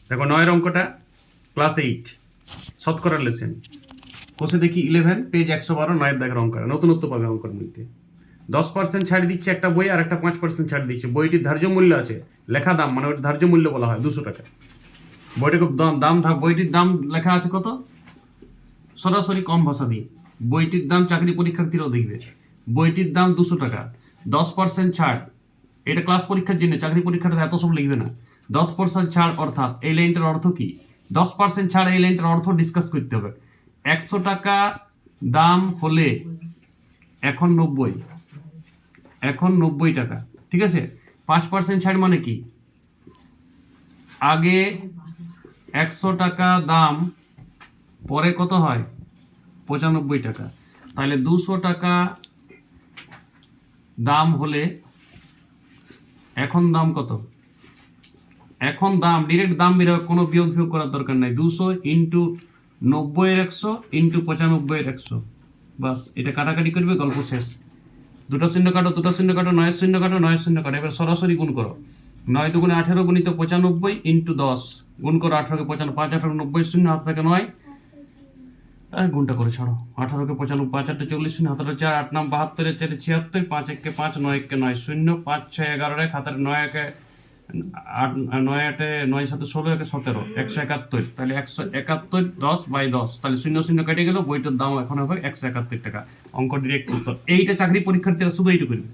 দেখো 9 অঙ্কটা class 8 শতকরার lesson কোষে দেখি 11 পেজ 112 9 দাগের অঙ্ক নতুনত্ব পাবে অঙ্কের মধ্যে 10% ছাড় দিচ্ছে একটা বই আর একটা 5% ছাড় দিচ্ছে বইটির ধার্য মূল্য আছে লেখা দাম মানে ওটা ধার্য মূল্য বলা হয় 200 টাকা বইটির বইটির দাম লেখা আছে কত সরাসরি কম ভাষা দিয়ে বইটির দাম চাকরি পরীক্ষার্থীরাও দেখবে বইটির দাম 200 টাকা 10% ছাড় এটা ক্লাস পরীক্ষার জন্য চাকরি পরীক্ষাটা এত সব লিখবে না 10% ছাড় অর্থাৎ এই লাইনটার অর্থ কি 10% ছাড় এই লাইনটার অর্থ ডিসকাস করতে হবে 100 টাকা দাম হলে এখন 90 টাকা ঠিক আছে 5% ছাড় মানে কি আগে 100 টাকা দাম পরে কত হয় 95 টাকা তাহলে 200 টাকা দাম হলে এখন দাম কত এখন দাম ডিরেক্ট দাম বেরোবে কোনো বিয়োগ করার দরকার নাই 200 ইন্টু 90 ইন্টু 95 বাস এটা কাটাকাটি করবে গল্প শেষ দুটো শূন্য কাটো 9 শূন্য কাটো 9 শূন্য কাটো এবার সরাসরি গুণ করো 9 দুগুণে 18 গুণিত 95 ইন্টু 10 গুণ করো 18 কে 55 5 18 90 শূন্য হাত থেকে 9 আর গুণটা করে ছাড়ো 18 কে 95 5 8 40 শূন্য হাতের 4 8 9 72 4 76 5 1 কে 5 9 1 কে 9 শূন্য 5 6 11 রে খাতার 9 কে 8 9 8 9 7 16 একে 17 171 তাহলে 171 10 বাই 10 তাহলে শূন্য শূন্য কেটে গেল বইটার দাম এখন হবে 171 টাকা অঙ্ক ডিরেক্ট উত্তর এইটা চাকরি পরীক্ষার্থীরা শুধু এইটুকু করবে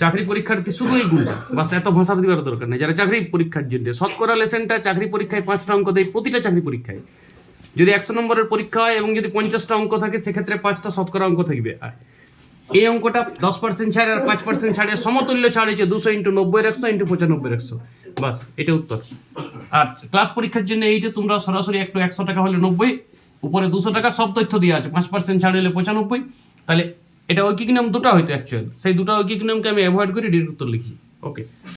চাকরি পরীক্ষার্থী শুধু এই গুণটা বাস এত ভাষা দেওয়ার দরকার নেই যারা চাকরি পরীক্ষার জন্য শতকরা লেসেনটা চাকরি পরীক্ষায় 5টা অঙ্ক দেয় প্রতিটা চাকরি পরীক্ষায় যদি 100 নম্বরের পরীক্ষা হয় এবং যদি 50টা অঙ্ক থাকে সেক্ষেত্রে 5টা শতকরা অঙ্ক থাকবে আর এই অঙ্কটা 10% ছাড় আর 5% ছাড়ে সমতুল্য ছাড় হচ্ছে 200 ইন্টু 90 ইন্টু 95 বাস এটা উত্তর আর ক্লাস পরীক্ষার জন্য এইটা তোমরা সরাসরি একটু 100 টাকা হলে 90 উপরে 200 টাকা সব তথ্য দেওয়া আছে 5% ছাড় হলে 95 তাহলে এটা ঐকিক নিয়ম দুটো হয়তো অ্যাকচুয়াল সেই দুটো ঐকিক নিয়মকে আমি অ্যাভয়েড করে ডিরেক্ট উত্তর লিখি ওকে